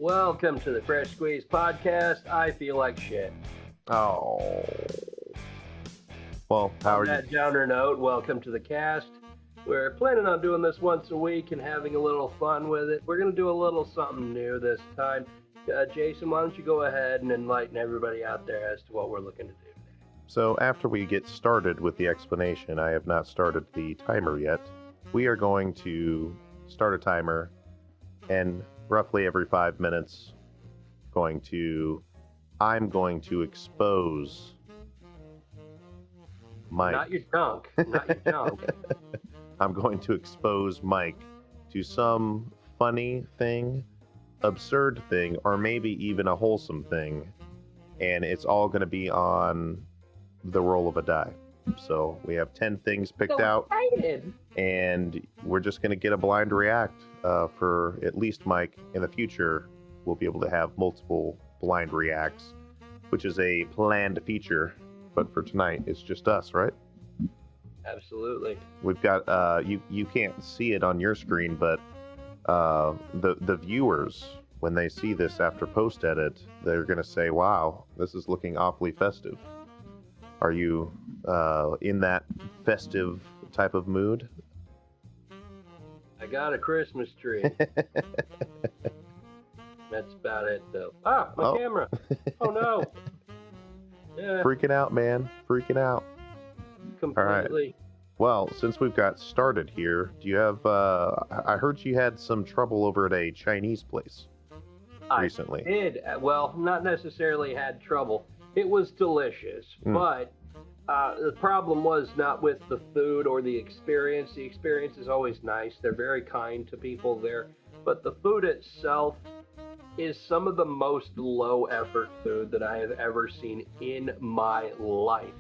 Welcome to the Fresh Squeeze podcast. I feel like shit. Oh. Well, how On are that you? downer note, welcome to the cast. We're planning on doing this once a week and having a little fun with it. We're going to do a little something new this time. Jason, why don't you go ahead and enlighten everybody out there as to what we're looking to do today? So after we get started with the explanation, I have not started the timer yet. We are going to start a timer, and roughly every 5 minutes, I'm going to expose Mike. Not your junk. Not your junk. I'm going to expose Mike to some funny thing, absurd thing, or maybe even a wholesome thing. And it's all going to be on the roll of a die. So we have 10 things picked out, Excited. and we're just going to get a blind react for at least Mike. In the future, we'll be able to have multiple blind reacts, which is a planned feature. But for tonight, it's just us, right? Absolutely. We've got you can't see it on your screen, but the viewers, when they see this after post edit, they're gonna say, "Wow, this is looking awfully festive." Are you in that festive type of mood? I got a Christmas tree. That's about it, though. Ah, my camera. Oh, no. Yeah, Freaking out, man. Freaking out. completely. Well, since we've got started here, do you have I heard you had some trouble over at a Chinese place recently. I did. Well, not necessarily had trouble. It was delicious, but the problem was not with the food or the experience. The experience is always nice. They're very kind to people there. But the food itself is some of the most low-effort food that I have ever seen in my life.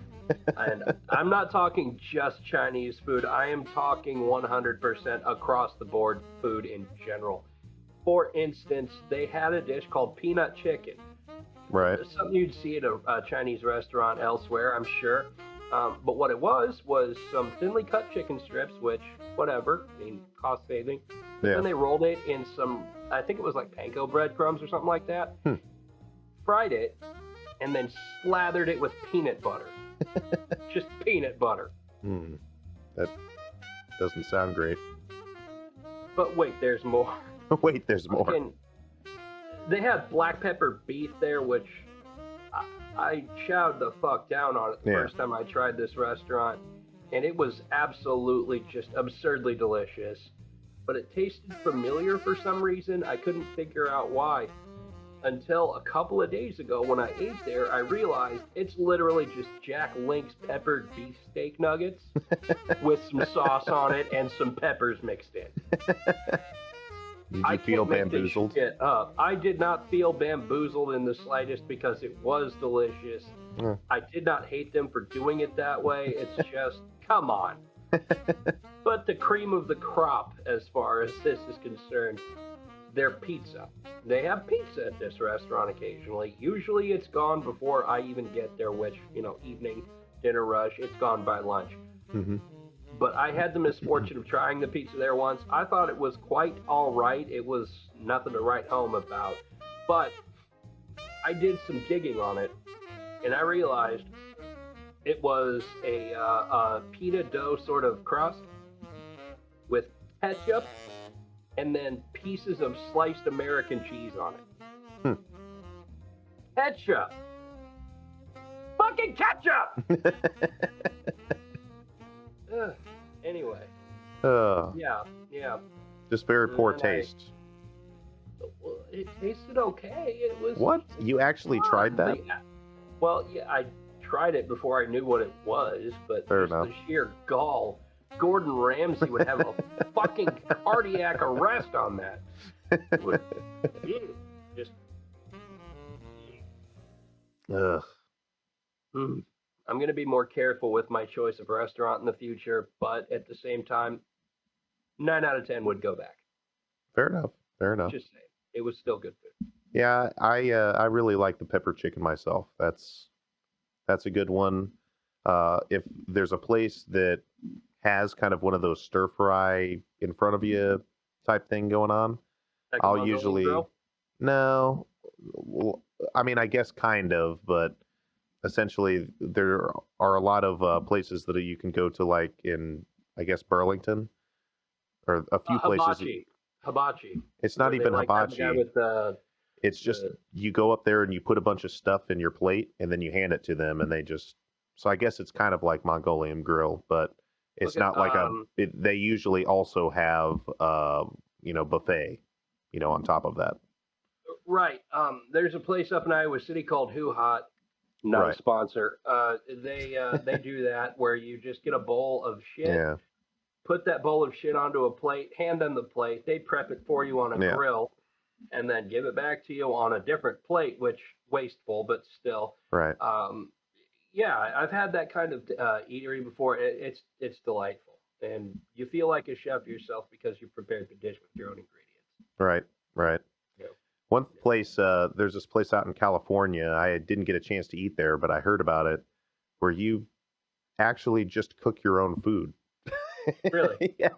And I'm not talking just Chinese food. I am talking 100% across the board food in general. For instance, they had a dish called peanut chicken. Right. It's something you'd see at a Chinese restaurant elsewhere, I'm sure. But what it was some thinly cut chicken strips, which, whatever, I mean, cost saving. Yeah. Then they rolled it in some, I think it was like panko breadcrumbs or something like that. Fried it, and then slathered it with peanut butter. Just peanut butter. That doesn't sound great. But wait, there's more. Wait, there's more. And they had black pepper beef there, which I chowed the fuck down on it the first time I tried this restaurant. And it was absolutely just absurdly delicious. But it tasted familiar for some reason. I couldn't figure out why. Until a couple of days ago when I ate there, I realized it's literally just Jack Link's peppered beefsteak nuggets with some sauce on it and some peppers mixed in. Did you feel bamboozled? I did not feel bamboozled in the slightest because it was delicious. I did not hate them for doing it that way. It's just, come on. But the cream of the crop, as far as this is concerned, their pizza. They have pizza at this restaurant occasionally. Usually it's gone before I even get there, which, evening, dinner rush, it's gone by lunch. But I had the misfortune of trying the pizza there once. I thought it was quite all right. It was nothing to write home about. But I did some digging on it, and I realized it was a pita dough sort of crust with ketchup and then pieces of sliced American cheese on it. Ketchup! Fucking ketchup! Anyway. Yeah. Just very poor taste. It tasted okay. It was. What? You actually tried that? Well, yeah, I tried it before I knew what it was, but Fair just enough. the sheer gall. Gordon Ramsay would have a fucking cardiac arrest on that. Just. Ugh. I'm going to be more careful with my choice of restaurant in the future, but at the same time, 9 out of 10 would go back. Fair enough. Just saying, it was still good food. Yeah, I really like the pepper chicken myself. That's a good one. If there's a place that has kind of one of those stir fry in front of you type thing going on, Like I'll usually, No, well, I mean, I guess kind of, but essentially there are a lot of places that you can go to, like in, I guess, Burlington, or a few places. Hibachi, It's not where they even like have the guy hibachi. with the It's just the. you go up there and you put a bunch of stuff in your plate, and then you hand it to them, and they just. So I guess it's kind of like Mongolian grill, but it's Okay, not like they usually also have, buffet, on top of that. right. There's a place up in Iowa City called Who Hot. Not a Right. sponsor. They do that where you just get a bowl of shit, Yeah. put that bowl of shit onto a plate, hand them the plate, they prep it for you on a Yeah. grill, and then give it back to you on a different plate, which wasteful, but still. Right. Yeah, I've had that kind of eatery before. It's delightful, and you feel like a chef yourself because you prepared the dish with your own ingredients. Right. Right. Yeah. One place, there's this place out in California. I didn't get a chance to eat there, but I heard about it, where you actually just cook your own food. Really? Yeah.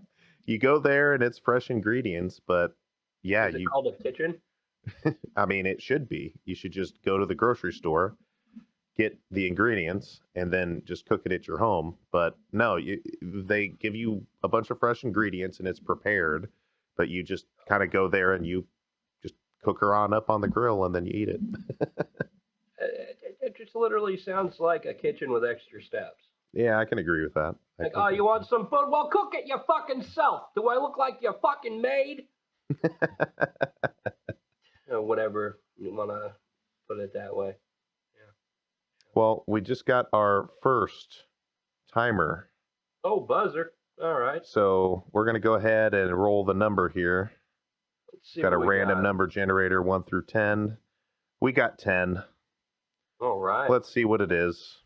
You go there and it's fresh ingredients, but yeah, Is it called a kitchen? I mean, it should be. You should just go to the grocery store, get the ingredients, and then just cook it at your home. But no, they give you a bunch of fresh ingredients and it's prepared, but you just kind of go there and you just cook her on up on the grill and then you eat it. It just literally sounds like a kitchen with extra steps. Yeah, I can agree with that. Like, oh, you want some food? Well, cook it your fucking self. Do I look like your fucking maid? Or whatever you want to put it that way. Yeah. Well, we just got our first timer. Oh, buzzer. All right. So we're going to go ahead and roll the number here. Let's see. Got a random number generator, 1 through 10. We got 10. All right. Let's see what it is.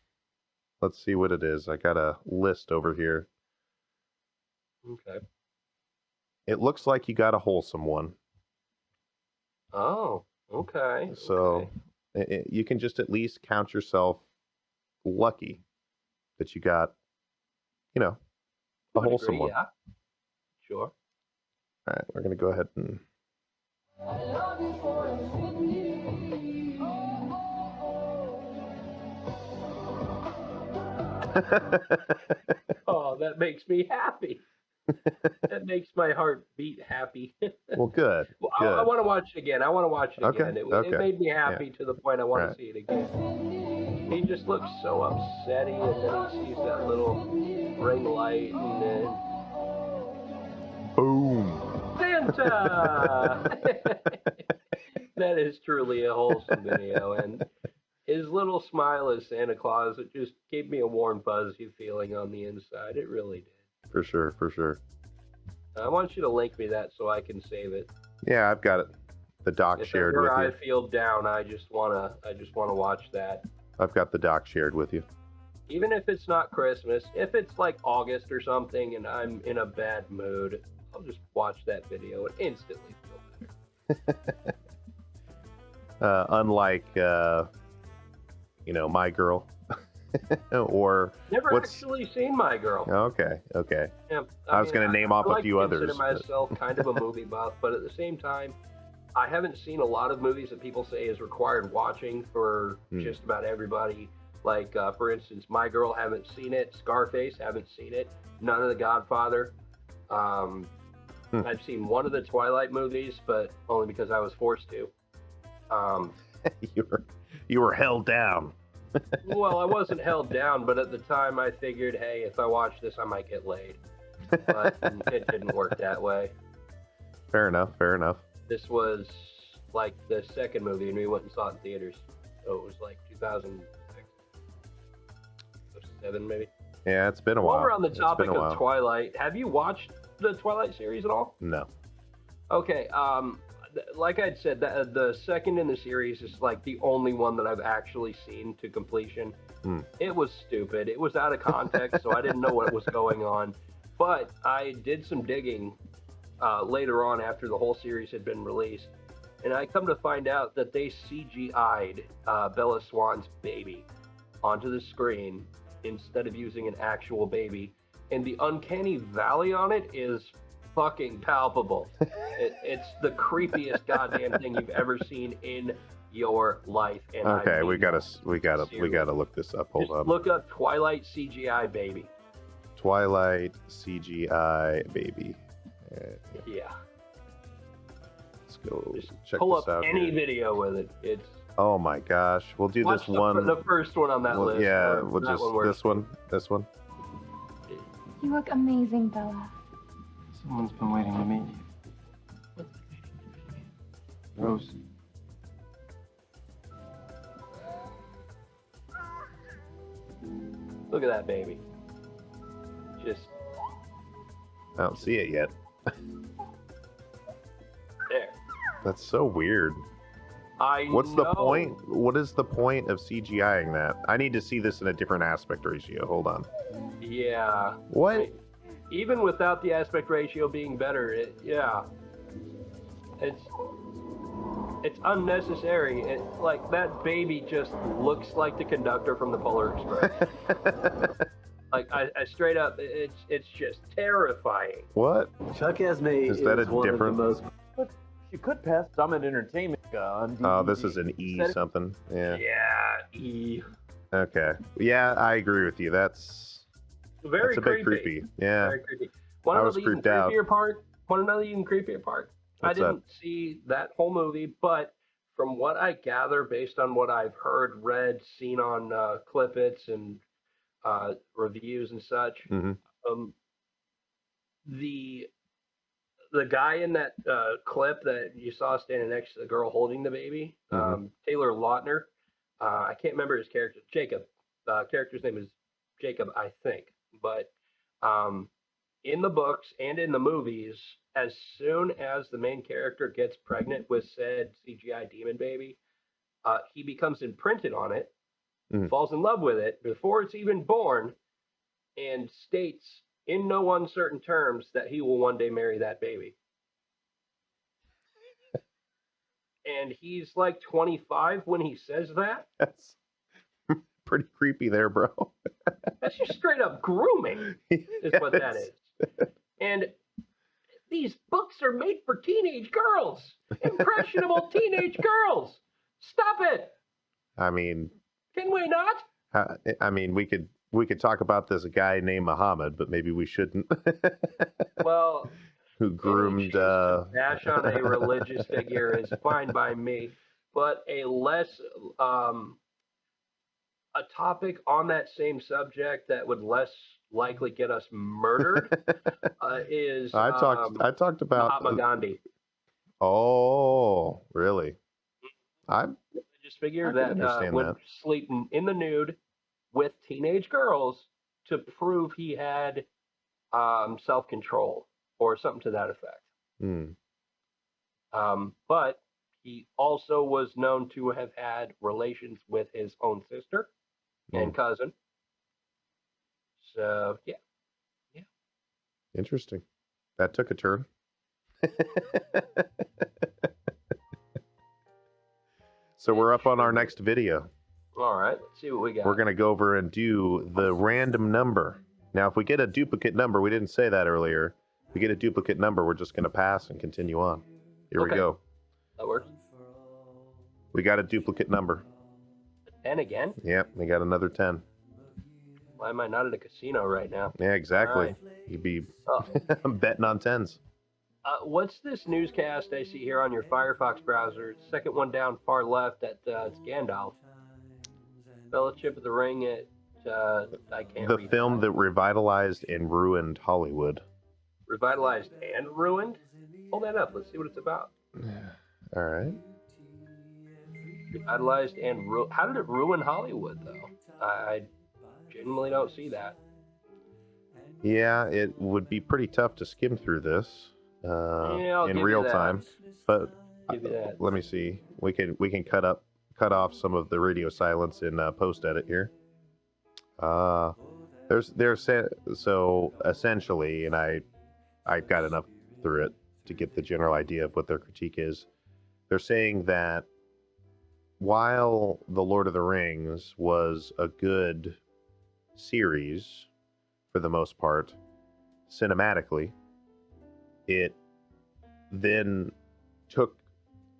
Let's see what it is. I got a list over here. Okay. It looks like you got a wholesome one. Oh, okay. So you can just at least count yourself lucky that you got, a wholesome one. Yeah. Sure. All right, we're going to go ahead and... Oh, that makes me happy. That makes my heart beat happy. Well, good. Well, good. I want to watch it again. I want to watch it again. Okay. It made me happy to the point I want to see it again. He just looks so upsetty, and then he sees that little ring light, and then boom. Santa! That is truly a wholesome video, and his little smile as Santa Claus, it just gave me a warm, fuzzy feeling on the inside. It really did. For sure. I want you to link me that so I can save it. Yeah, I've got it. The doc shared with you. If I feel down, I just wanna watch that. I've got the doc shared with you. Even if it's not Christmas, if it's like August or something, and I'm in a bad mood, I'll just watch that video and instantly feel better. Unlike, My Girl. Or never actually seen My Girl. Okay. Yeah, I was going to name off a few others. I consider myself kind of a movie buff, but at the same time, I haven't seen a lot of movies that people say is required watching for just about everybody. Like, for instance, My Girl, haven't seen it. Scarface, haven't seen it. None of The Godfather. I've seen one of the Twilight movies, but only because I was forced to. You were held down. Well, I wasn't held down, but at the time I figured, hey, if I watch this, I might get laid. But it didn't work that way. Fair enough. This was like the second movie, and we went and saw it in theaters. So it was like 2006, 2007 maybe. Yeah, it's been a while. While we're on the topic of Twilight, have you watched the Twilight series at all? No. Okay, like I'd said, the second in the series is like the only one that I've actually seen to completion. It was stupid. It was out of context, so I didn't know what was going on. But I did some digging later on after the whole series had been released, and I come to find out that they CGI'd Bella Swan's baby onto the screen instead of using an actual baby. And the uncanny valley on it is fucking palpable. It's the creepiest goddamn thing you've ever seen in your life. And okay, we gotta look this up. Hold on. Look up Twilight CGI baby. Twilight CGI baby. Yeah. Let's go Just check pull this up out. any here. video with it. It's. Oh my gosh, we'll do Watch this one. The first one on that list. Yeah, we'll that just this one. You look amazing, Bella. Someone's been waiting to meet you. Rose. Look at that baby. Just I don't see it yet. there. That's so weird. What's the point? What is the point of CGIing that? I need to see this in a different aspect ratio. Hold on. Yeah. What? Even without the aspect ratio being better, it's unnecessary. Like that baby just looks like the conductor from the Polar Express. Like I straight up, it's just terrifying. What? Chuck Esme Is that a one different? of the most. But you could pass Summit Entertainment on DVD. Oh, this is an E something. Yeah. Yeah. E. Okay. Yeah, I agree with you. That's Very a bit creepy. Yeah. Very creepy. I was creeped out. Want another even creepier part? What's I didn't see that whole movie, but from what I gather, based on what I've heard, read, seen on Clip-Its and reviews and such, the guy in that clip that you saw standing next to the girl holding the baby, Taylor Lautner, I can't remember his character, Jacob. Character's name is Jacob, I think. But in the books and in the movies, as soon as the main character gets pregnant with said CGI demon baby, he becomes imprinted on it, falls in love with it before it's even born, and states in no uncertain terms that he will one day marry that baby. And he's like 25 when he says that. That's pretty creepy there, bro. That's just straight up grooming, is what that is. And these books are made for teenage girls, impressionable teenage girls. Stop it. I mean, can we not? I mean, we could talk about this guy named Muhammad, but maybe we shouldn't. Well, who groomed bash on a religious figure is fine by me, but a less a topic on that same subject that would less likely get us murdered is I talked about Mahatma Gandhi. Oh, really? I just figure that would sleep in the nude with teenage girls to prove he had self-control or something to that effect. But he also was known to have had relations with his own sister and cousin. So, yeah. Interesting. That took a turn. So we're up on our next video. All right, let's see what we got. We're going to go over and do the random number. Now, if we get a duplicate number, we didn't say that earlier. If we get a duplicate number, we're just going to pass and continue on. Here we go. That works. We got a duplicate number. 10 again? Yep, we got another 10. Why am I not at a casino right now? Yeah, exactly. Right. You'd be betting on 10s. What's this newscast I see here on your Firefox browser? Second one down, far left. It's Gandalf. Fellowship of the Ring. I can't read. The film that revitalized and ruined Hollywood. Revitalized and ruined? Hold that up. Let's see what it's about. All right. Revitalized and how did it ruin Hollywood, though? I genuinely don't see that. Yeah, it would be pretty tough to skim through this in real time. But let me see. We can cut off some of the radio silence in post edit here. There's so essentially, and I got enough through it to get the general idea of what their critique is. They're saying that while The Lord of the Rings was a good series for the most part, cinematically, it then took,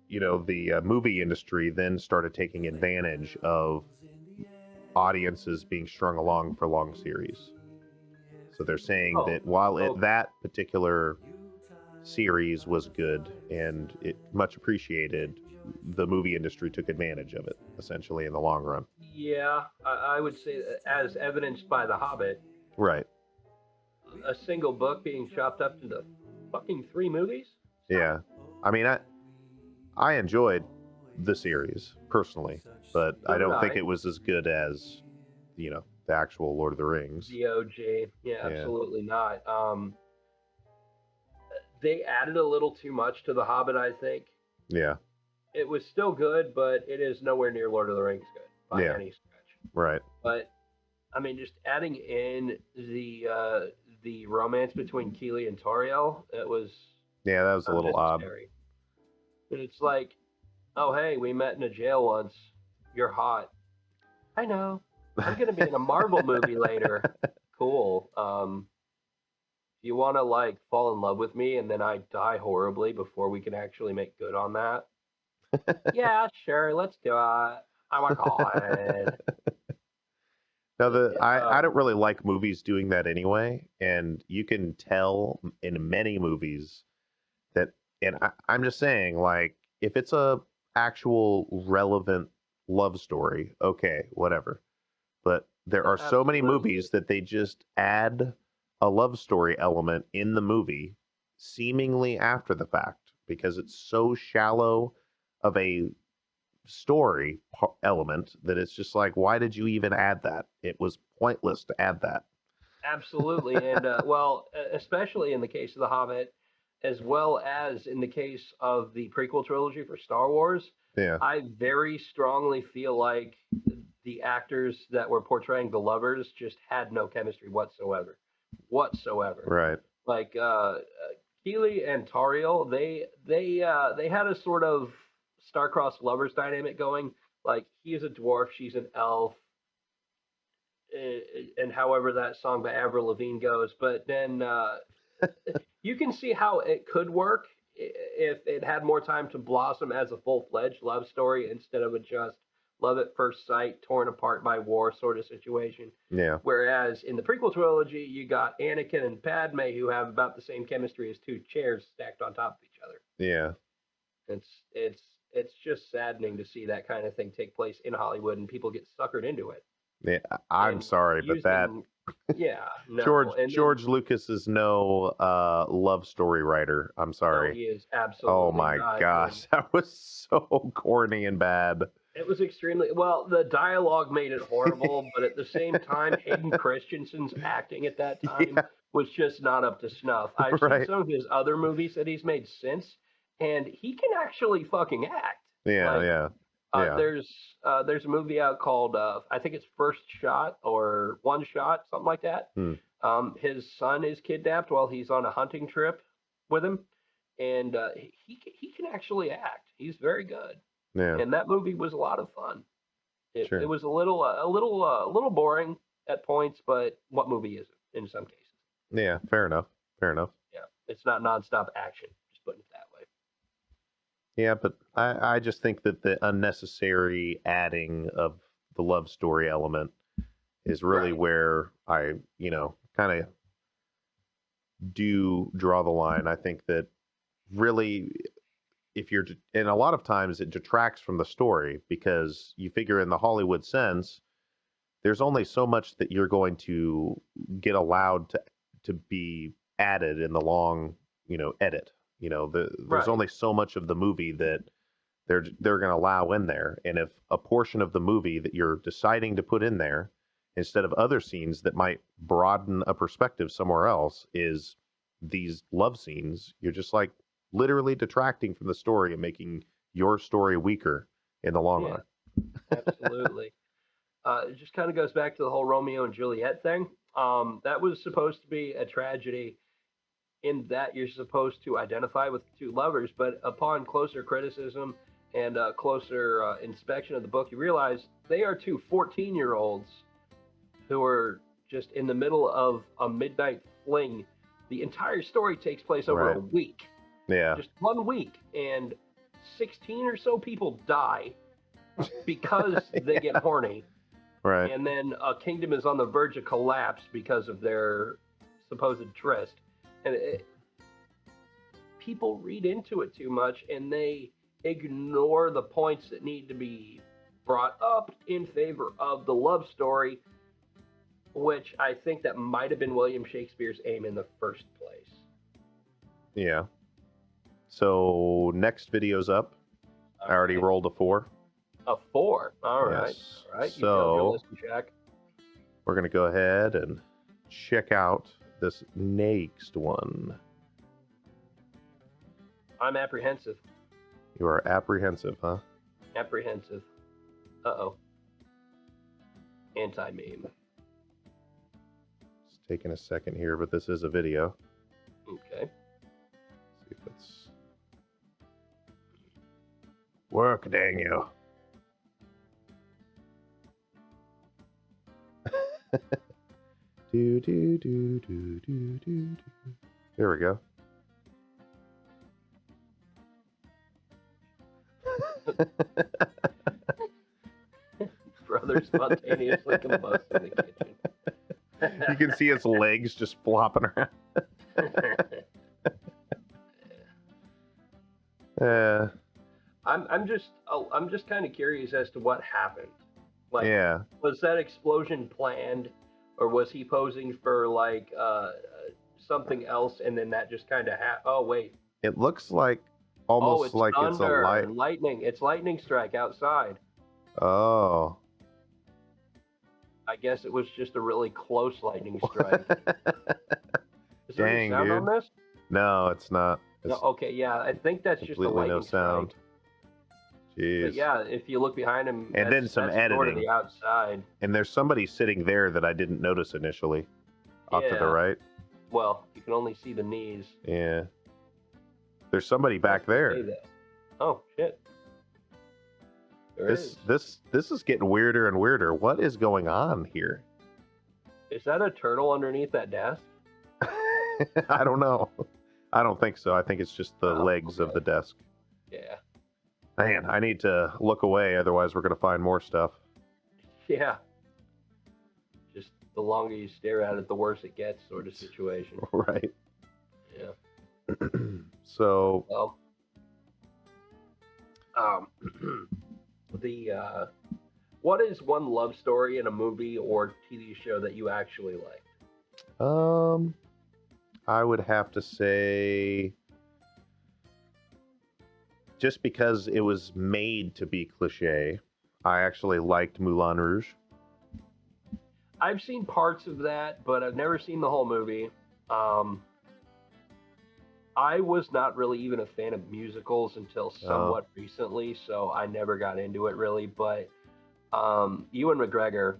the movie industry then started taking advantage of audiences being strung along for long series. So they're saying that while that particular series was good and it much appreciated, the movie industry took advantage of it, essentially, in the long run. Yeah, I would say that as evidenced by The Hobbit. Right. A single book being chopped up into fucking 3 movies? Yeah. I mean, I enjoyed the series, personally, but I don't think it was as good as, the actual Lord of the Rings. The OG. Yeah, absolutely not. They added a little too much to The Hobbit, I think. Yeah. It was still good, but it is nowhere near Lord of the Rings good by any stretch. Right. But I mean, just adding in the romance between Keely and Toriel, it was that was a little odd. And it's like, oh hey, we met in a jail once. You're hot. I know. I'm gonna be in a Marvel movie later. Cool. You want to fall in love with me and then I die horribly before we can actually make good on that? Yeah, sure, let's do it. Oh my god. Now, I don't really like movies doing that anyway, and you can tell in many movies that, and I'm just saying, if it's a actual relevant love story, okay, whatever. But there are so many movies that they just add a love story element in the movie seemingly after the fact because it's so shallow of a story element that it's just like, why did you even add that? It was pointless to add that. Absolutely. And especially in the case of The Hobbit, as well as in the case of the prequel trilogy for Star Wars, I very strongly feel like the actors that were portraying the lovers just had no chemistry whatsoever. Right. Like Keely and Tariel, they had a sort of star-crossed lovers dynamic going. Like, he's a dwarf, she's an elf, and however that song by Avril Lavigne goes. But then you can see how it could work if it had more time to blossom as a full-fledged love story instead of a just love at first sight, torn apart by war sort of situation. Yeah. Whereas in the prequel trilogy, you got Anakin and Padme who have about the same chemistry as 2 chairs stacked on top of each other. Yeah. It's just saddening to see that kind of thing take place in Hollywood and people get suckered into it. Yeah, I'm sorry, but that George Lucas is no love story writer. I'm sorry. No, he is absolutely. Oh my gosh, that was so corny and bad. It was extremely well. The dialogue made it horrible, but at the same time, Hayden Christensen's acting at that time was just not up to snuff. I've seen some of his other movies that he's made since, and he can actually fucking act. Yeah. There's a movie out called I think it's First Shot or One Shot, something like that. His son is kidnapped while he's on a hunting trip with him, and he can actually act. He's very good. Yeah. And that movie was a lot of fun. It was a little boring at points, but what movie is it in some cases? Yeah, fair enough. Yeah, it's not nonstop action. Just putting it that way. Yeah, but I just think that the unnecessary adding of the love story element is really where I, kind of do draw the line. I think that really, and a lot of times it detracts from the story because you figure in the Hollywood sense, there's only so much that you're going to get allowed to be added in the long, edit. There's only so much of the movie that they're going to allow in there. And if a portion of the movie that you're deciding to put in there, instead of other scenes that might broaden a perspective somewhere else, is these love scenes, you're just like literally detracting from the story and making your story weaker in the long run. Absolutely. It just kind of goes back to the whole Romeo and Juliet thing. That was supposed to be a tragedy in that you're supposed to identify with 2 lovers, but upon closer criticism and closer inspection of the book, you realize they are 2 14-year-olds who are just in the middle of a midnight fling The entire story takes place over a week. Yeah. Just 1 week. And 16 or so people die because they get horny. Right. And then a kingdom is on the verge of collapse because of their supposed tryst. And people read into it too much, and they ignore the points that need to be brought up in favor of the love story, which I think that might have been William Shakespeare's aim in the first place. Yeah. So next video's up. I already rolled a 4. A 4. All right. Yes. All right. So check. we're going to go ahead and check out this next one. I'm apprehensive. You are apprehensive, huh? Apprehensive. Uh-oh. Anti-meme. It's taking a second here, but this is a video. Okay. See if it's... Work, dang you. do, do, do, do, do, do. There we go. Brother spontaneously combust in the kitchen. You can see his legs just flopping around. I'm just kind of curious as to what happened. Like, yeah. Was that explosion planned, or was he posing for like something else, and then that just kind of happened? Oh wait. It looks like almost like it's a light. Lightning. It's lightning strike outside. Oh. I guess it was just a really close lightning strike. Is there any Dang, sound dude. on this? No, it's not. It's No, okay, yeah, I think that's just a completely lightning no sound. strike. Jeez. But yeah, if you look behind him, And then some that's sort of editing. the outside. And there's somebody sitting there that I didn't notice initially. Off to the Yeah. right. Well, you can only see the knees. Yeah. There's somebody back Say there. that. Oh shit. There is. This is getting weirder and weirder. What is going on here? Is that a turtle underneath that desk? I don't know. I don't think so. I think it's just the legs of the desk. Yeah. Man, I need to look away, otherwise we're gonna find more stuff. Yeah. Just the longer you stare at it, the worse it gets, sort of situation. Right. Yeah. So. Well. What is one love story in a movie or TV show that you actually liked? I would have to say, just because it was made to be cliche, I actually liked Moulin Rouge. I've seen parts of that, but I've never seen the whole movie. I was not really even a fan of musicals until somewhat recently, so I never got into it really. But Ewan McGregor,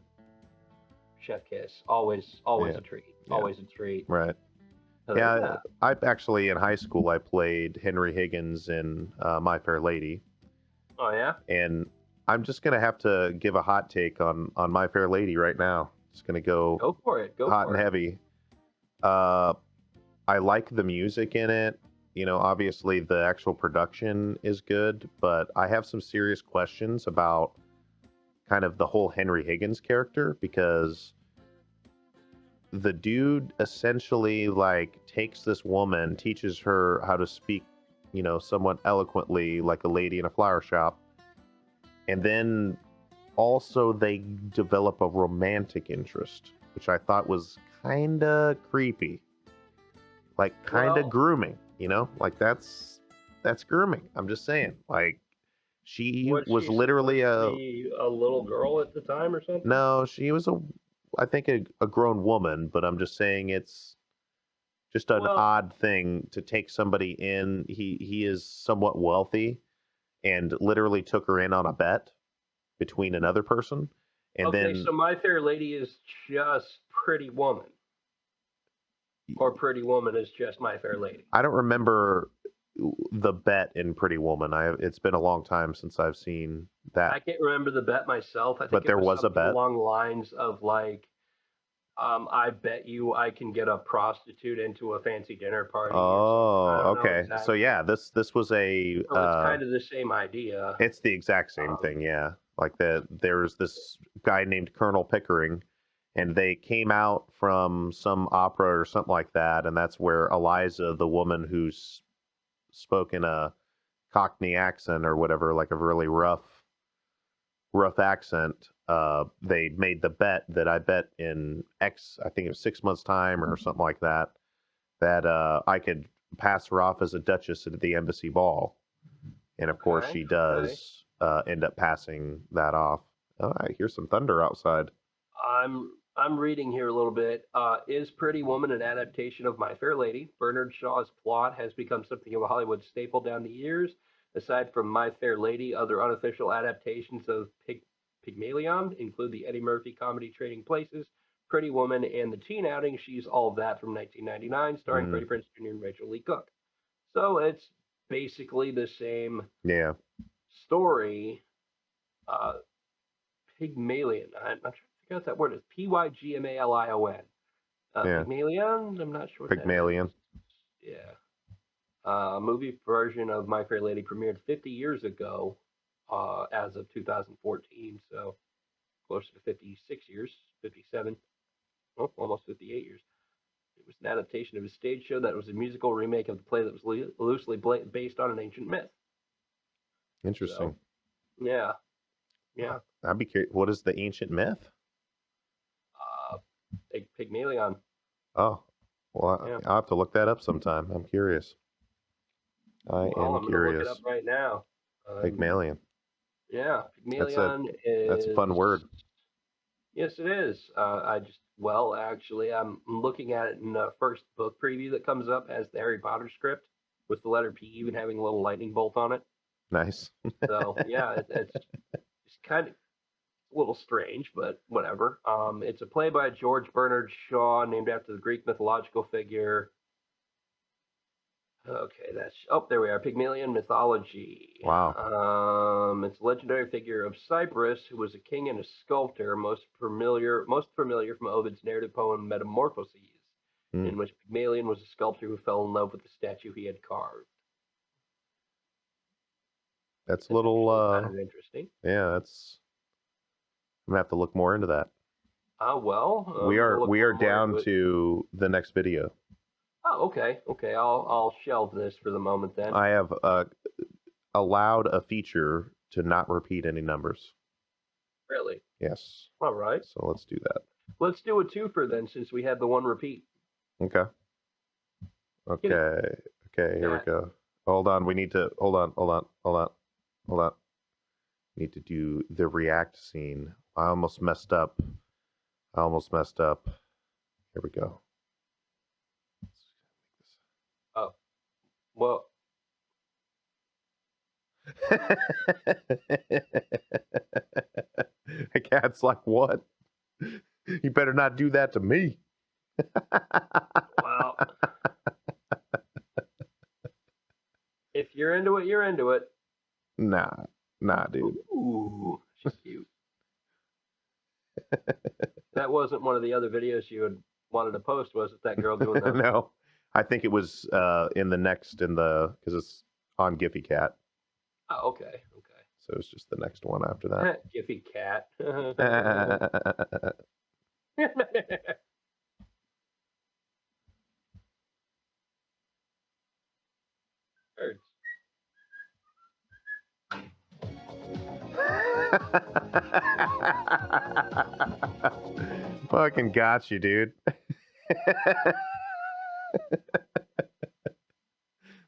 Chef Kiss, always a treat. Yeah. Always a treat. Right. Yeah, I actually, in high school, I played Henry Higgins in My Fair Lady. Oh, yeah? And I'm just going to have to give a hot take on My Fair Lady right now. It's going to go for it. Go hot for and it. heavy. I like the music in it. You know, obviously the actual production is good, but I have some serious questions about kind of the whole Henry Higgins character, because the dude essentially like takes this woman, teaches her how to speak, you know, somewhat eloquently like a lady in a flower shop. And then also they develop a romantic interest, which I thought was kind of creepy. Like kind of grooming, you know? Like that's grooming. I'm just saying. Like she was literally a little girl at the time or something? No, she was I think a grown woman, but I'm just saying it's just an odd thing to take somebody in. He is somewhat wealthy and literally took her in on a bet between another person. And then so My Fair Lady is just Pretty Woman. Or Pretty Woman is just My Fair Lady. I don't remember the bet in Pretty Woman. It's been a long time since I've seen that. I can't remember the bet myself. I think but there was a bet along the lines of like, I bet you I can get a prostitute into a fancy dinner party. Oh, okay. Exactly. So yeah, this was a. So it's kind of the same idea. It's the exact same thing, yeah. Like there's this guy named Colonel Pickering, and they came out from some opera or something like that, and that's where Eliza, the woman who's spoken a Cockney accent or whatever, like a really rough accent, they made the bet that I bet in I think it was 6 months time or something like that, that I could pass her off as a duchess at the embassy ball. And of course she does end up passing that off. Oh, I hear some thunder outside. I'm reading here a little bit. Is Pretty Woman an adaptation of My Fair Lady? Bernard Shaw's plot has become something of a Hollywood staple down the years. Aside from My Fair Lady, other unofficial adaptations of Pygmalion include the Eddie Murphy comedy Trading Places, Pretty Woman, and The Teen Outing, She's All That from 1999, starring Freddie Prinze Jr. and Rachel Lee Cook. So it's basically the same story. Pygmalion. I'm not sure to figure out that word is. Pygmalion. Pygmalion? I'm not sure. Pygmalion. Yeah. Movie version of My Fair Lady premiered 50 years ago, as of 2014, so closer to 56 years, 57, almost 58 years. It was an adaptation of a stage show that was a musical remake of the play that was loosely based on an ancient myth. Interesting. So, yeah. I'd be curious. What is the ancient myth? Pygmalion. Oh, well, I'll have to look that up sometime. I'm curious. I'm curious. Gonna look it up right now. Pygmalion. Yeah, Pygmalion that's a fun word. Yes, it is. Actually, I'm looking at it in the first book preview that comes up as the Harry Potter script with the letter P even having a little lightning bolt on it. Nice. So yeah, it's kind of a little strange, but whatever. It's a play by George Bernard Shaw, named after the Greek mythological figure. Okay, there we are. Pygmalion mythology. Wow. It's a legendary figure of Cyprus who was a king and a sculptor, most familiar from Ovid's narrative poem Metamorphoses, in which Pygmalion was a sculptor who fell in love with the statue he had carved. That's a little kind of interesting. Yeah, I'm gonna have to look more into that. We are down to the next video. Oh, okay. I'll shelve this for the moment then. I have allowed a feature to not repeat any numbers. Really? Yes. All right. So let's do that. Let's do a twofer then, since we had the one repeat. Okay. Here we go. Hold on. We need to hold on. Need to do the react scene. I almost messed up. Here we go. Oh. Well. The cat's like, what? You better not do that to me. Well. If you're into it, you're into it. Nah, dude. Ooh, she's cute. That wasn't one of the other videos you had wanted to post, was it? That girl doing that? No, I think it was because it's on Giphy Cat. Oh, okay. So it's just the next one after that. Giphy Cat. Birds. Fucking got you, dude.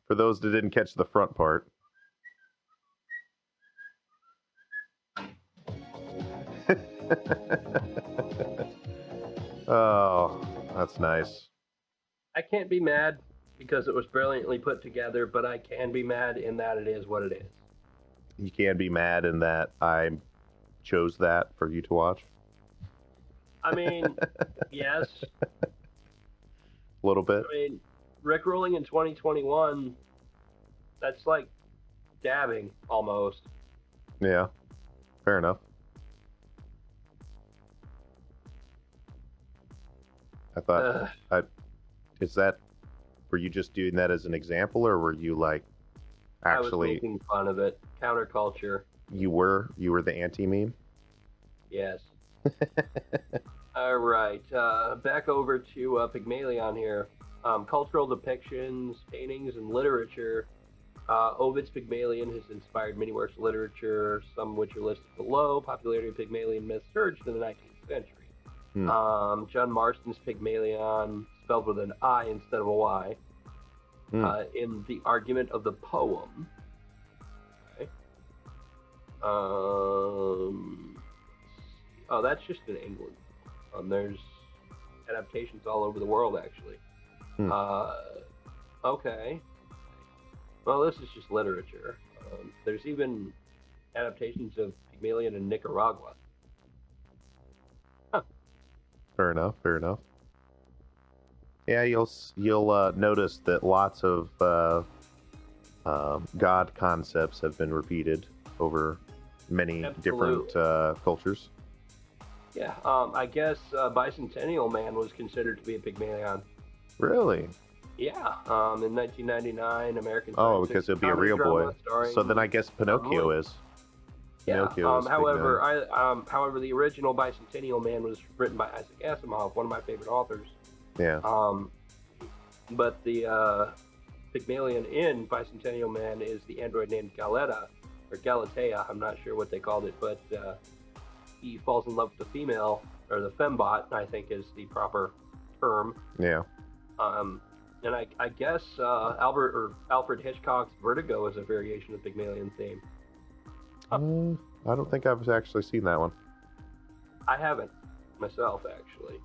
For those that didn't catch the front part. Oh, that's nice. I can't be mad because it was brilliantly put together, but I can be mad in that it is what it is. You can be mad in that I chose that for you to watch? I mean, yes. A little bit. I mean, Rickrolling in 2021, that's like dabbing almost. Yeah, fair enough. I thought, is that, were you just doing that as an example, or were you like actually? I was making fun of it. Counterculture. You were the anti-meme? Yes. All right. Back over to Pygmalion here. Cultural depictions, paintings, and literature. Ovid's Pygmalion has inspired many works of literature, some of which are listed below. Popularity of Pygmalion myth surged in the 19th century. John Marston's Pygmalion, spelled with an I instead of a Y, in the argument of the poem. Okay. That's just in England. There's adaptations all over the world, actually. Okay. Well, this is just literature. There's even adaptations of Pygmalion in Nicaragua. Huh. Fair enough. Yeah, you'll notice that lots of god concepts have been repeated over many different cultures. Yeah, I guess Bicentennial Man was considered to be a Pygmalion. Really? Yeah, in 1999, American. Oh, because it'd be a real boy. So then I guess Pinocchio is. Yeah. Pinocchio is However, the original Bicentennial Man was written by Isaac Asimov, one of my favorite authors. Yeah. But the Pygmalion in Bicentennial Man is the android named Galatea. I'm not sure what they called it, but he falls in love with the female, or the fembot, I think is the proper term. Yeah. And I guess Alfred Hitchcock's Vertigo is a variation of the Pygmalion theme. I don't think I've actually seen that one. I haven't myself, actually.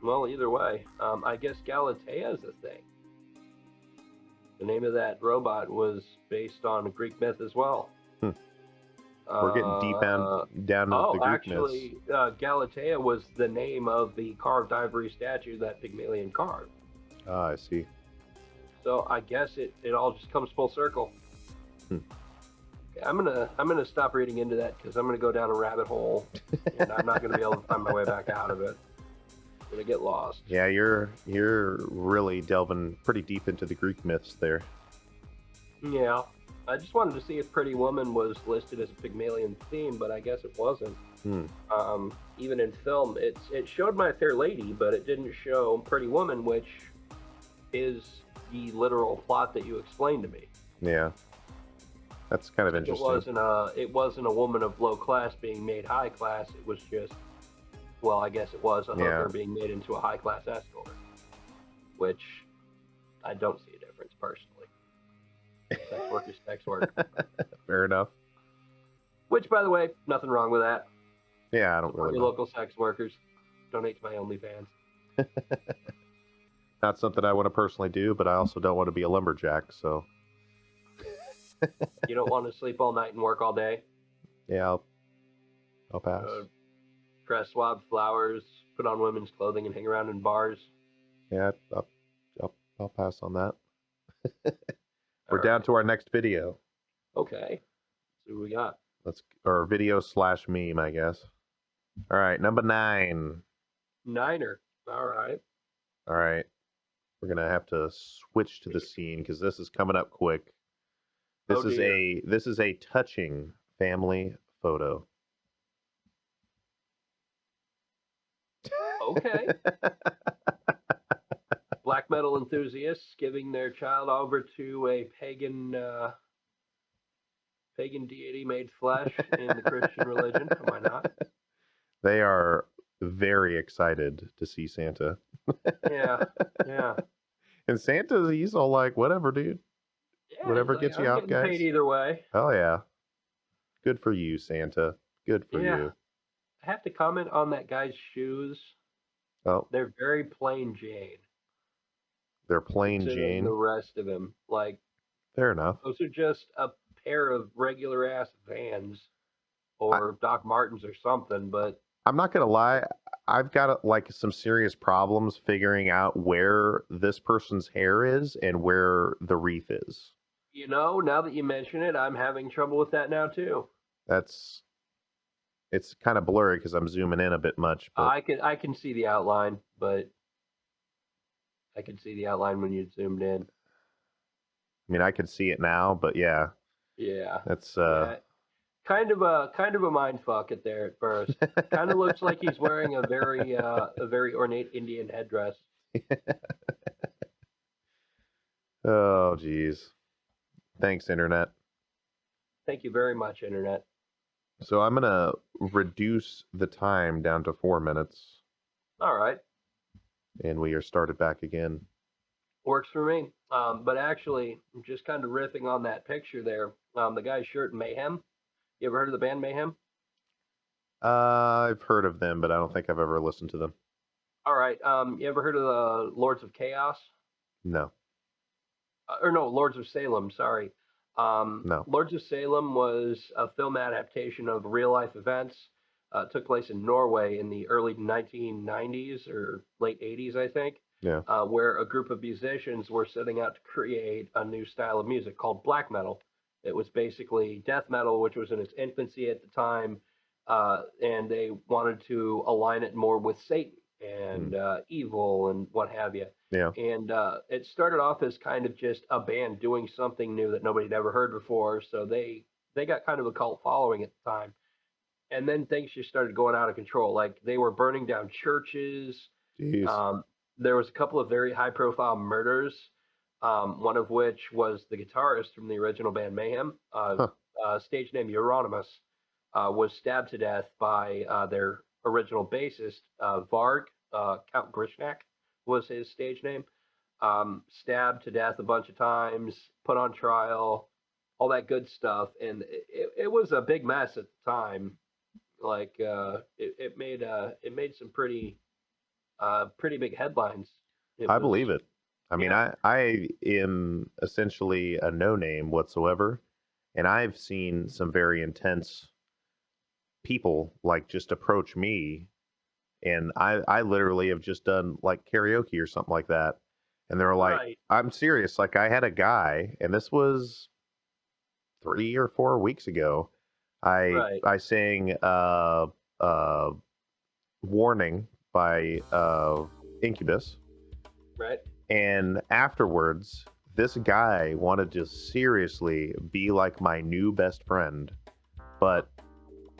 Well, either way, I guess Galatea is a thing. The name of that robot was based on a Greek myth as well. We're getting deep down into the Greek myths. Galatea was the name of the carved ivory statue that Pygmalion carved. Ah, I see. So I guess it all just comes full circle. I'm gonna stop reading into that because I'm gonna go down a rabbit hole and I'm not gonna be able to find my way back out of it. I'm gonna get lost. Yeah, you're really delving pretty deep into the Greek myths there. Yeah. I just wanted to see if Pretty Woman was listed as a Pygmalion theme, but I guess it wasn't. Even in film, it showed My Fair Lady, but it didn't show Pretty Woman, which is the literal plot that you explained to me. Yeah, that's kind of interesting. It wasn't a woman of low class being made high class. It was just, well, I guess it was a hooker being made into a high class escort, which I don't see a difference personally. Sex work is sex work. Fair enough. Which, by the way, nothing wrong with that. Yeah, I don't really know. Local sex workers. Donate to my OnlyFans. Not something I want to personally do, but I also don't want to be a lumberjack, so. You don't want to sleep all night and work all day? Yeah, I'll pass. Press swab flowers, put on women's clothing, and hang around in bars? Yeah, I'll pass on that. We're down to our next video. Okay. So what we got? Or video / meme, I guess. All right, number 9. Niner. All right. We're gonna have to switch to the scene because this is coming up quick. This is a touching family photo. Okay. Black metal enthusiasts giving their child over to a pagan deity made flesh in the Christian religion. Why not? They are very excited to see Santa. Yeah. And he's all like, whatever, dude. Yeah, whatever gets you out, guys. Paid either way. Oh yeah. Good for you, Santa. Good for you. I have to comment on that guy's shoes. Oh. They're very plain Jane. They're plain Jane. The rest of him, like, fair enough. Those are just a pair of regular ass Vans or Doc Martens or something. But I'm not gonna lie, I've got some serious problems figuring out where this person's hair is and where the wreath is. Now that you mention it, I'm having trouble with that now too. it's kind of blurry because I'm zooming in a bit much. But I can see the outline, but I can see the outline when you zoomed in. I mean, I can see it now, but yeah. Yeah. That's yeah. Kind of a mind fuck it there at first. Kind of looks like he's wearing a very ornate Indian headdress. Oh, geez. Thanks, Internet. Thank you very much, Internet. So I'm going to reduce the time down to 4 minutes. All right. And we are started back again. Works for me. But actually, just kind of riffing on that picture there, the guy's shirt, Mayhem. You ever heard of the band Mayhem? I've heard of them, but I don't think I've ever listened to them. All right. You ever heard of the Lords of Chaos? No. Lords of Salem, sorry. No. Lords of Salem was a film adaptation of real-life events. It took place in Norway in the early 1990s or late 80s, I think. Yeah. Where a group of musicians were setting out to create a new style of music called black metal. It was basically death metal, which was in its infancy at the time, and they wanted to align it more with Satan and evil and what have you. Yeah. And it started off as kind of just a band doing something new that nobody had ever heard before, so they got kind of a cult following at the time. And then things just started going out of control. Like, they were burning down churches. Jeez. There was a couple of very high-profile murders, one of which was the guitarist from the original band Mayhem. Stage name Euronymous was stabbed to death by their original bassist, Varg. Count Grishnak was his stage name. Stabbed to death a bunch of times, put on trial, all that good stuff. And it was a big mess at the time. Like, it made some pretty big headlines. I believe it. I mean, I am essentially a no-name whatsoever, and I've seen some very intense people like just approach me, and I literally have just done like karaoke or something like that, and they were like, Right. I'm serious. Like, I had a guy, and this was 3 or 4 weeks ago. I sang Warning by Incubus. Right. And afterwards, this guy wanted to seriously be like my new best friend, but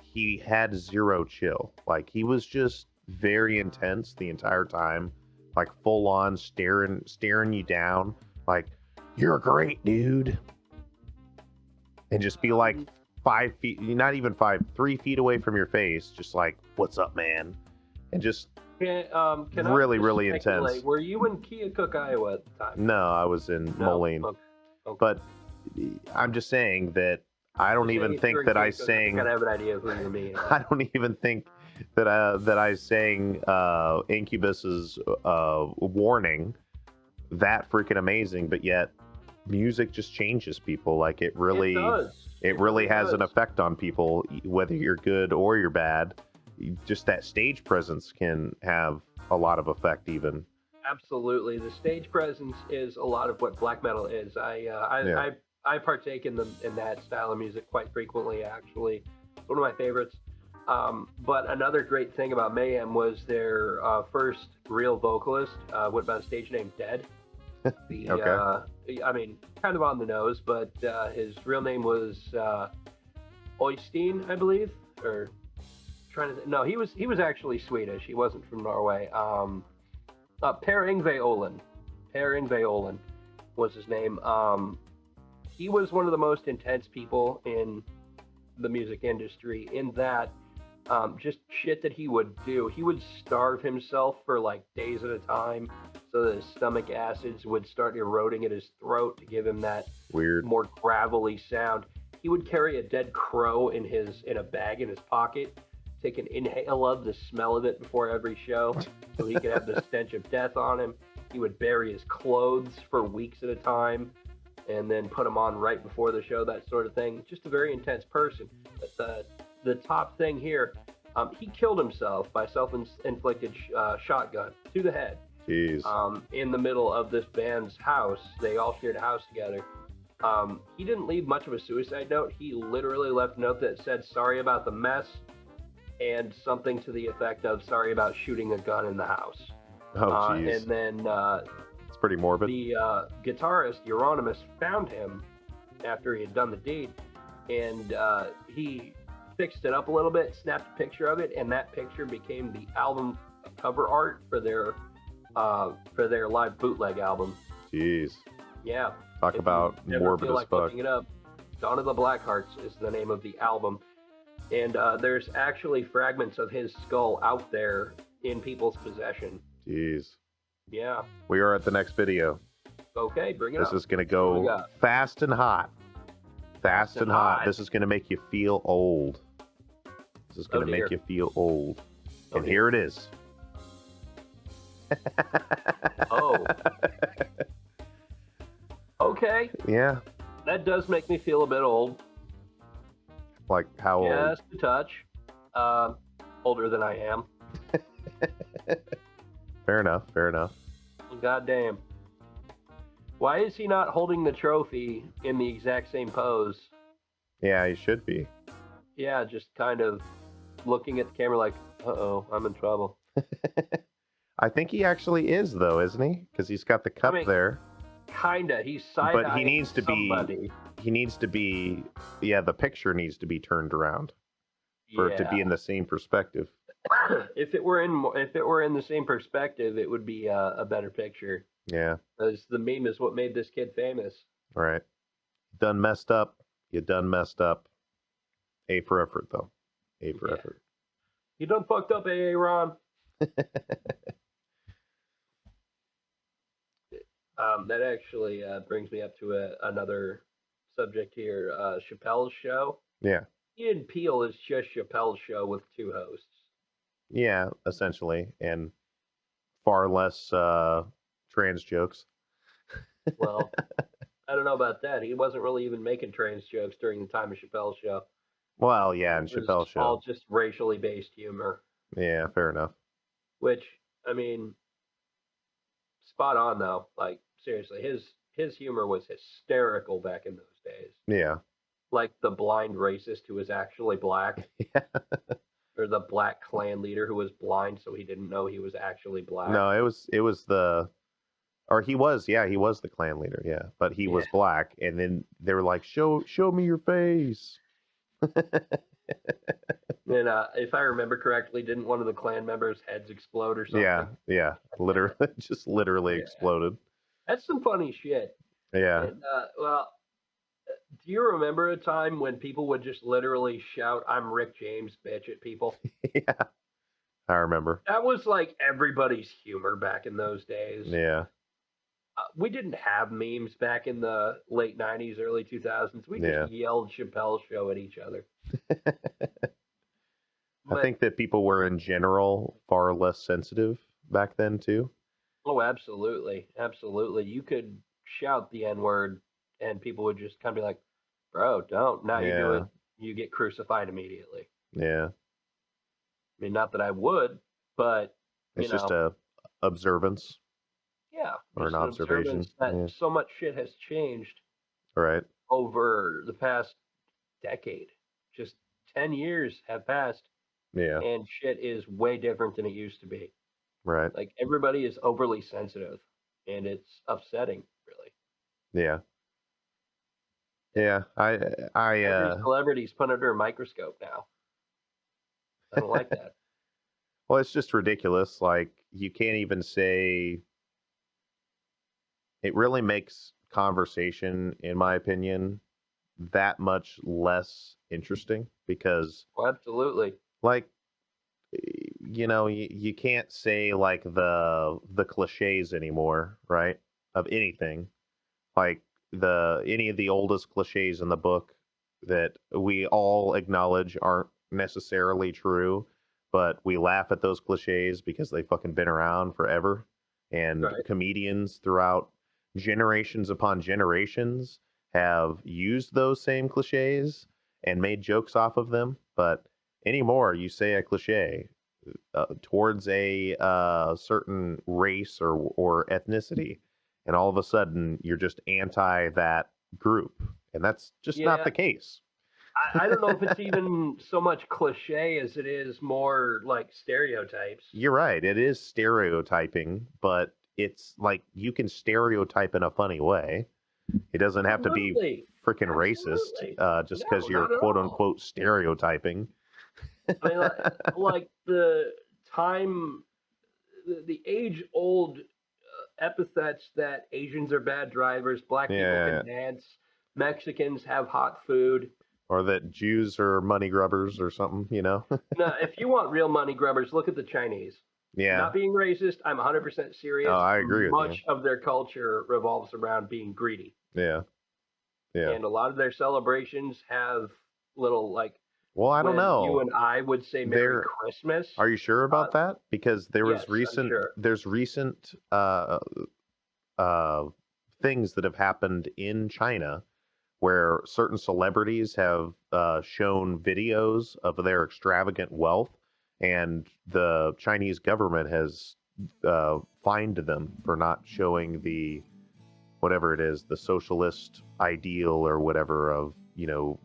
he had zero chill. Like, he was just very intense the entire time, like full on staring you down, like, you're great, dude. And just be like 5 feet, not even 3 feet away from your face, just like, what's up, man? And just Can really, I really speculate, intense. Were you in Keokuk, Iowa at the time? No, I was in Moline. Okay. But I'm just saying that I don't even think that I sang. I have an idea of who you mean. I don't even think that I sang Incubus's Warning that freaking amazing. But yet, music just changes people. Like, it really does. It really has an effect on people, whether you're good or you're bad. Just that stage presence can have a lot of effect, even. Absolutely, the stage presence is a lot of what black metal is. I partake in that style of music quite frequently. Actually, it's one of my favorites. But another great thing about Mayhem was their first real vocalist went by the stage name Dead. Okay. I mean, kind of on the nose, but his real name was Oystein, I believe, or. No, he was actually Swedish. He wasn't from Norway. Per Yngve Olin. Per Yngve Olin was his name. He was one of the most intense people in the music industry in that just shit that he would do. He would starve himself for like days at a time so that his stomach acids would start eroding at his throat to give him that weird, more gravelly sound. He would carry a dead crow in a bag in his pocket, take an inhale of the smell of it before every show so he could have the stench of death on him. He would bury his clothes for weeks at a time and then put them on right before the show, that sort of thing. Just a very intense person. But the top thing here, he killed himself by self-inflicted shotgun to the head. Jeez. In the middle of this band's house. They all shared a house together. He didn't leave much of a suicide note. He literally left a note that said, "Sorry about the mess. and something to the effect of "Sorry about shooting a gun in the house." Oh, jeez. And then It's pretty morbid. the guitarist Euronymous found him after he had done the deed, and he fixed it up a little bit, snapped a picture of it, and that picture became the album cover art for their live bootleg album. Jeez. Yeah. Talk about morbid as fuck. Looking it up, Dawn of the Blackhearts is the name of the album, and there's actually fragments of his skull out there in people's possession. Jeez. Yeah. We are at the next video. Okay, bring it up. This is going to go fast and hot. Fast and hot. This is going to make you feel old. This is going to make you feel old. And here it is. Oh. Okay. Yeah. That does make me feel a bit old. Like how old? Just a touch. Older than I am. Fair enough. Fair enough. God damn. Why is he not holding the trophy in the exact same pose? Yeah, he should be. Yeah, just kind of looking at the camera like, uh-oh, I'm in trouble. I think he actually is, though, isn't he? Because he's got the cup there. Kinda. He's side-eyeing But he needs to somebody. He needs to be... Yeah, the picture needs to be turned around for it to be in the same perspective. If it were in the same perspective, it would be a better picture. Yeah. Because the meme is what made this kid famous. Right. Done messed up. You done messed up. A for effort, though. A for effort. You done fucked up, AA Ron. That actually brings me up to another subject here. Chappelle's show. Yeah. Ian Peele is just Chappelle's show with two hosts. Yeah, essentially. And far less trans jokes. Well, I don't know about that. He wasn't really even making trans jokes during the time of Chappelle's show. Well, yeah, and Chappelle's show. All just racially based humor. Yeah, fair enough. Which, I mean, spot on though. Like, seriously, his humor was hysterical back in those days. Yeah. Like the blind racist who was actually black. Yeah. Or the black Klan leader who was blind, so he didn't know he was actually black. No, it was the, or he was the Klan leader, yeah, but he was black, and then they were like, show me your face. And if I remember correctly, didn't one of the Klan members' heads explode or something? Yeah, literally exploded. That's some funny shit. Yeah. And, well, do you remember a time when people would just literally shout, "I'm Rick James, bitch," at people? Yeah, I remember. That was like everybody's humor back in those days. Yeah. We didn't have memes back in the late 90s, early 2000s. We just yelled Chappelle's show at each other. I think that people were in general far less sensitive back then too. Oh, absolutely. Absolutely. You could shout the N-word and people would just kind of be like, bro, don't. Now you do it, you get crucified immediately. Yeah. I mean, not that I would, but it's just a observance. Yeah. Or an observation. That so much shit has changed. Right. Over the past decade. Just 10 years have passed. Yeah. And shit is way different than it used to be. Right. Like everybody is overly sensitive and it's upsetting, really. Yeah. Yeah. Every celebrity's put under a microscope now. I don't like that. Well, it's just ridiculous. Like, you can't even say. It really makes conversation, in my opinion, that much less interesting because. Well, absolutely. Like, you know, you can't say like the cliches anymore, right? Of anything, like any of the oldest cliches in the book that we all acknowledge aren't necessarily true, but we laugh at those cliches because they've fucking been around forever, and comedians throughout generations upon generations have used those same cliches and made jokes off of them, but anymore, you say a cliche towards a certain race or ethnicity, and all of a sudden you're just anti that group, and that's just not the case. I don't know if it's even so much cliche as it is more like stereotypes. You're right. It is stereotyping, but it's like you can stereotype in a funny way. It doesn't have to be freaking racist just because you're quote unquote stereotyping. I mean, like the time, the age old epithets that Asians are bad drivers, black people can dance, Mexicans have hot food. Or that Jews are money grubbers or something, you know? No, if you want real money grubbers, look at the Chinese. Yeah. Not being racist, I'm 100% serious. Oh, I agree with you. Much of their culture revolves around being greedy. Yeah. Yeah. And a lot of their celebrations have little, like, well, I don't know. You and I would say Merry Christmas. Are you sure about that? Because there was there's recent things that have happened in China where certain celebrities have shown videos of their extravagant wealth, and the Chinese government has fined them for not showing the whatever it is, the socialist ideal or whatever of, you know,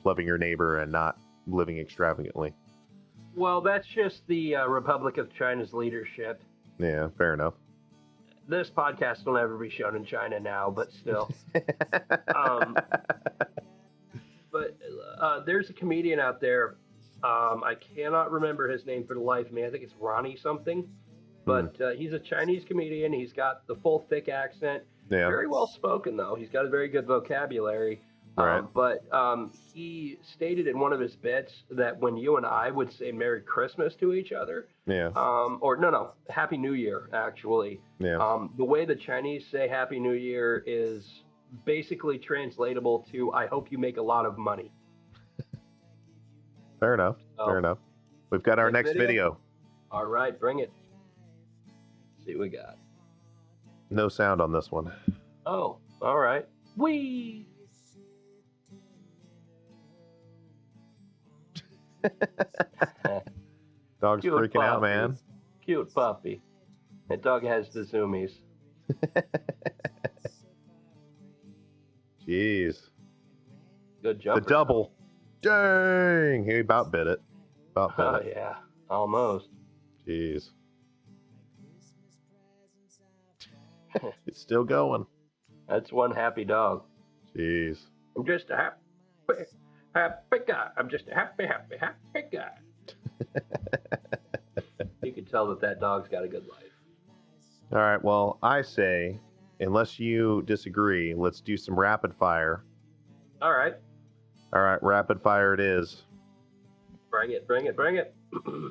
loving your neighbor and not living extravagantly. Well, that's just the Republic of China's leadership. Yeah, fair enough. This podcast will never be shown in China now, but still. But there's a comedian out there. I cannot remember his name for the life of me. I think it's Ronnie something. But he's a Chinese comedian. He's got the full thick accent. Yeah. Very well spoken, though. He's got a very good vocabulary. Right. But he stated in one of his bits that when you and I would say Merry Christmas to each other, or no, Happy New Year, actually. Yeah. The way the Chinese say Happy New Year is basically translatable to I hope you make a lot of money. Fair enough. Fair enough. We've got our next video. All right, bring it. Let's see what we got. No sound on this one. Oh, all right. Whee! Dog's cute freaking puppy. out, man. Cute puppy. That dog has the zoomies. Jeez. Good jump. The double. Dang! He about bit it. About bit it. Yeah, almost. Jeez. It's still going. That's one happy dog. Jeez. I'm just a happy guy. I'm just a happy guy. You can tell that dog's got a good life. All right, well, I say, unless you disagree, let's do some rapid fire. All right. All right, rapid fire it is. Bring it.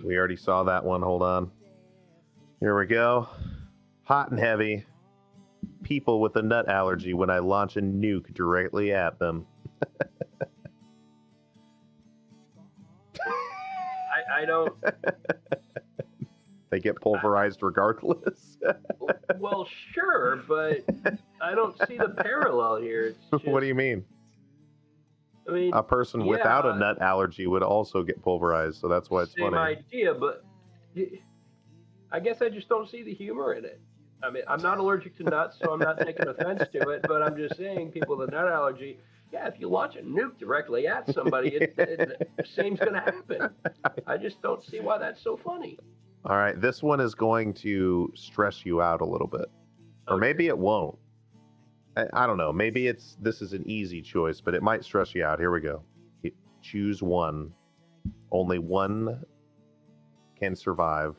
We already saw that one. Hold on. Here we go. Hot and heavy. People with a nut allergy when I launch a nuke directly at them. I don't... They get pulverized regardless. Well, sure, but I don't see the parallel here. Just, what do you mean? I mean, a person without a nut allergy would also get pulverized, so that's why it's funny. Same idea, but I guess I just don't see the humor in it. I mean, I'm not allergic to nuts, so I'm not taking offense to it, but I'm just saying people with a nut allergy, yeah, if you launch a nuke directly at somebody, the same's going to happen. I just don't see why that's so funny. All right, this one is going to stress you out a little bit. Or maybe it won't. I don't know. Maybe this is an easy choice, but it might stress you out. Here we go. Choose one. Only one can survive.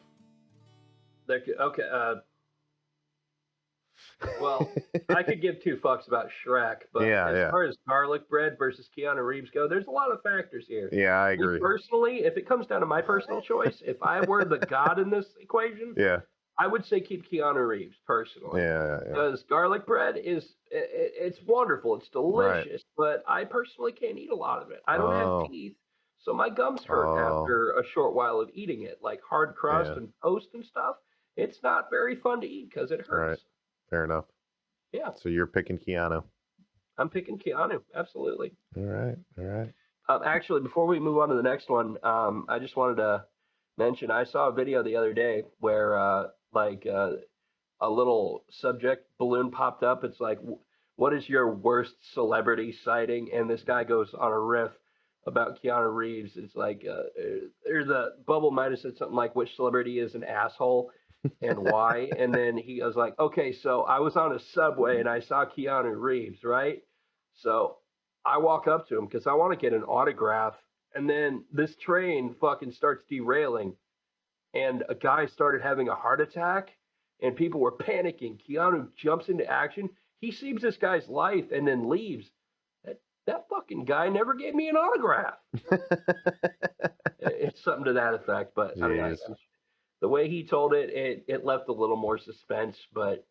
Okay. Well, I could give two fucks about Shrek, but as far as garlic bread versus Keanu Reeves go, there's a lot of factors here. Yeah, I agree. Personally, if it comes down to my personal choice, if I were the god in this equation, I would say keep Keanu Reeves, personally. Yeah. Because garlic bread it's wonderful. It's delicious, but I personally can't eat a lot of it. I don't have teeth, so my gums hurt after a short while of eating it, like hard crust and toast and stuff. It's not very fun to eat because it hurts. Right. Fair enough. Yeah. So you're picking Keanu. I'm picking Keanu. Absolutely. All right. Actually, before we move on to the next one, I just wanted to mention I saw a video the other day where a little subject balloon popped up. It's like, what is your worst celebrity sighting? And this guy goes on a riff about Keanu Reeves. It's like, or the Bubble might have said something like, which celebrity is an asshole and why? And then he was like, okay, so I was on a subway and I saw Keanu Reeves, right? So I walk up to him because I want to get an autograph. And then this train fucking starts derailing and a guy started having a heart attack and people were panicking. Keanu jumps into action. He saves this guy's life and then leaves. That fucking guy never gave me an autograph. It's something to that effect, but I mean, the way he told it, it left a little more suspense. But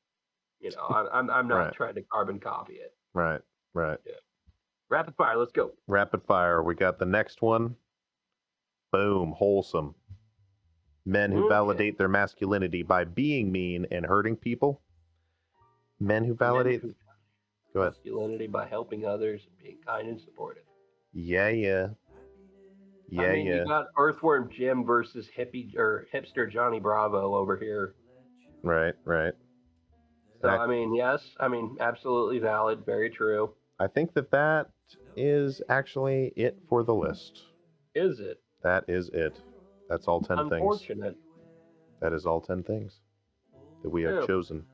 you know, I'm not Right. trying to carbon copy it. Right. Yeah. Rapid fire. Let's go. Rapid fire. We got the next one. Boom. Wholesome. Men who validate their masculinity by being mean and hurting people. Men who validate. Go ahead. Masculinity by helping others and being kind and supportive. Yeah. You got Earthworm Jim versus hipster Johnny Bravo over here. Right. So I mean, yes, I mean, absolutely valid, very true. I think that is actually it for the list. Is it? That is it. That's all 10 things. Unfortunate. That is all 10 things that we have chosen.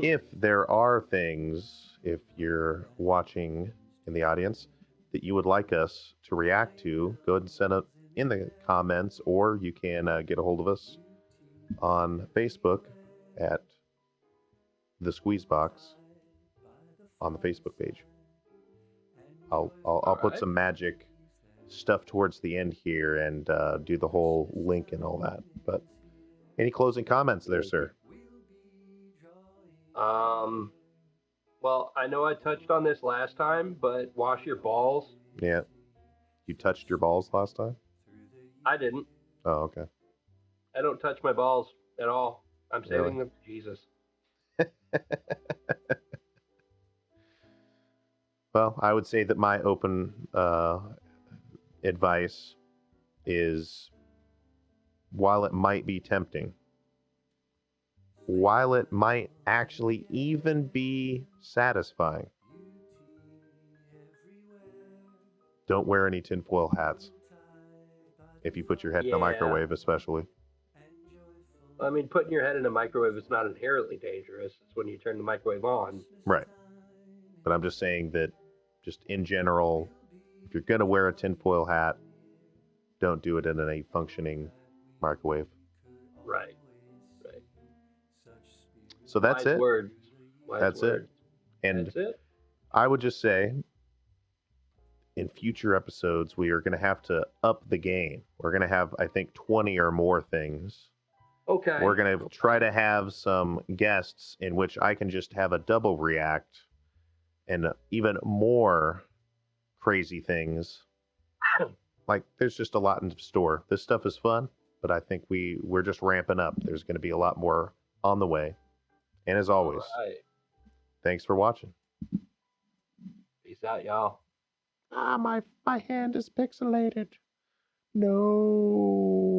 If there are things, if you're watching in the audience, that you would like us to react to, go ahead and send it in the comments, or you can get a hold of us on Facebook at The Squeezebox on the Facebook page. I'll put some magic stuff towards the end here and do the whole link and all that. But any closing comments there, sir? Well, I know I touched on this last time, but wash your balls. Yeah. You touched your balls last time? I didn't. Oh, okay. I don't touch my balls at all. I'm saving them for Jesus. Well, I would say that my open advice is, while it might be tempting, while it might actually even be satisfying, don't wear any tinfoil hats. If you put your head in the microwave, especially. I mean, putting your head in a microwave is not inherently dangerous. It's when you turn the microwave on. Right. But I'm just saying that, just in general, if you're going to wear a tinfoil hat, don't do it in a functioning microwave. Right. So that's it. That's it. And that's it. I would just say, in future episodes, we are going to have to up the game. We're going to have, I think, 20 or more things. Okay. We're going to try to have some guests in which I can just have a double react and even more crazy things. Like, there's just a lot in store. This stuff is fun, but I think we're just ramping up. There's going to be a lot more on the way. And as always, thanks for watching. Peace out, y'all. My hand is pixelated. No.